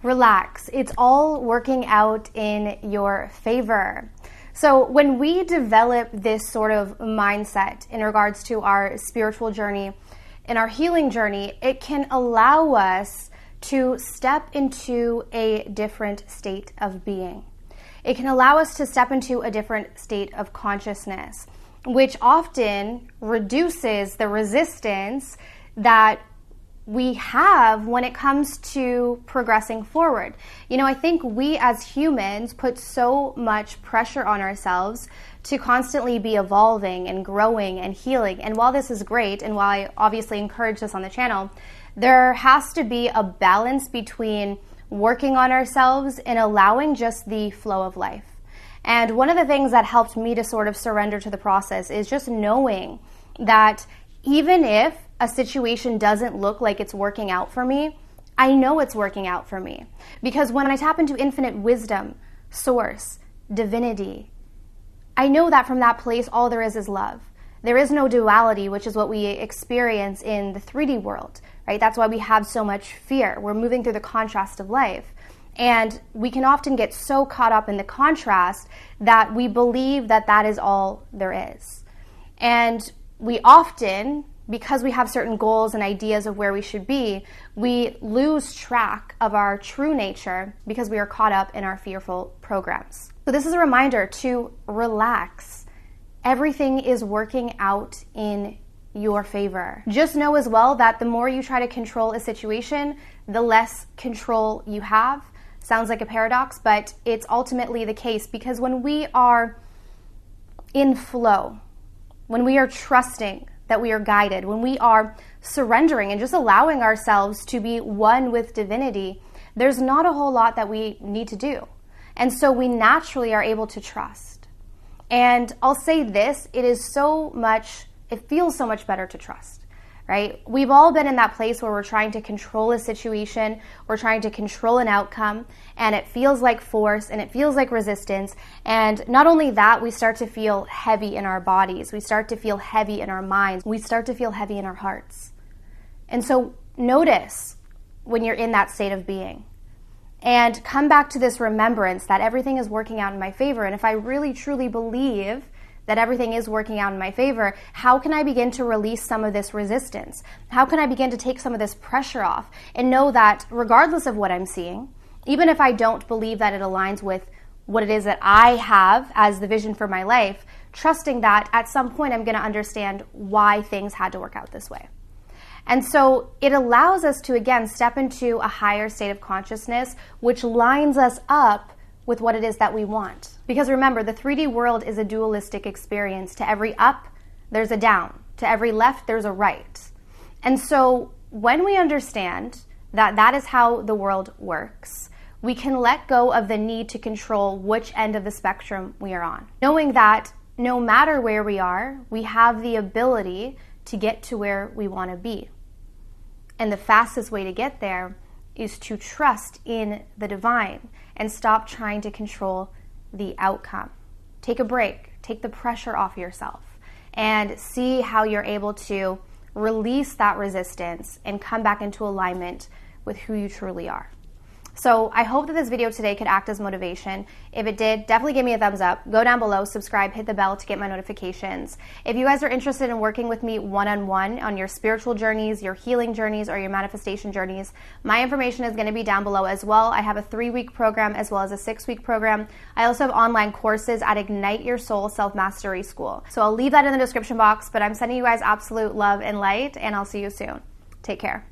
Relax. It's all working out in your favor. So when we develop this sort of mindset in regards to our spiritual journey and our healing journey, it can allow us to step into a different state of being. It can allow us to step into a different state of consciousness, which often reduces the resistance that we have when it comes to progressing forward. I think we as humans put so much pressure on ourselves to constantly be evolving and growing and healing. And while this is great, and while I obviously encourage this on the channel, there has to be a balance between working on ourselves and allowing just the flow of life. And one of the things that helped me to sort of surrender to the process is just knowing that even if a situation doesn't look like it's working out for me, I know it's working out for me. Because when I tap into infinite wisdom, source, divinity, I know that from that place, all there is love. There is no duality, which is what we experience in the 3D world, right? That's why we have so much fear. We're moving through the contrast of life. And we can often get so caught up in the contrast that we believe that that is all there is. And we often, because we have certain goals and ideas of where we should be, we lose track of our true nature because we are caught up in our fearful programs. So this is a reminder to relax. Everything is working out in your favor. Just know as well that the more you try to control a situation, the less control you have. Sounds like a paradox, but it's ultimately the case, because when we are in flow, when we are trusting that we are guided, when we are surrendering and just allowing ourselves to be one with divinity, there's not a whole lot that we need to do. And so we naturally are able to trust. And I'll say this, it feels so much better to trust, right? We've all been in that place where we're trying to control a situation, we're trying to control an outcome, and it feels like force and it feels like resistance. And not only that, we start to feel heavy in our bodies, we start to feel heavy in our minds, we start to feel heavy in our hearts. And so notice when you're in that state of being. And come back to this remembrance that everything is working out in my favor. And if I really truly believe that everything is working out in my favor, how can I begin to release some of this resistance? How can I begin to take some of this pressure off and know that regardless of what I'm seeing, even if I don't believe that it aligns with what it is that I have as the vision for my life, trusting that at some point I'm going to understand why things had to work out this way. And so it allows us to, again, step into a higher state of consciousness, which lines us up with what it is that we want. Because remember, the 3D world is a dualistic experience. To every up, there's a down. To every left, there's a right. And so when we understand that that is how the world works, we can let go of the need to control which end of the spectrum we are on. Knowing that no matter where we are, we have the ability to get to where we want to be. And the fastest way to get there is to trust in the divine and stop trying to control the outcome. Take a break, take the pressure off yourself, and see how you're able to release that resistance and come back into alignment with who you truly are. So I hope that this video today could act as motivation. If it did, definitely give me a thumbs up. Go down below, subscribe, hit the bell to get my notifications. If you guys are interested in working with me one-on-one on your spiritual journeys, your healing journeys, or your manifestation journeys, my information is going to be down below as well. I have a 3-week program as well as a 6-week program. I also have online courses at Ignite Your Soul Self-Mastery School. So I'll leave that in the description box, but I'm sending you guys absolute love and light, and I'll see you soon. Take care.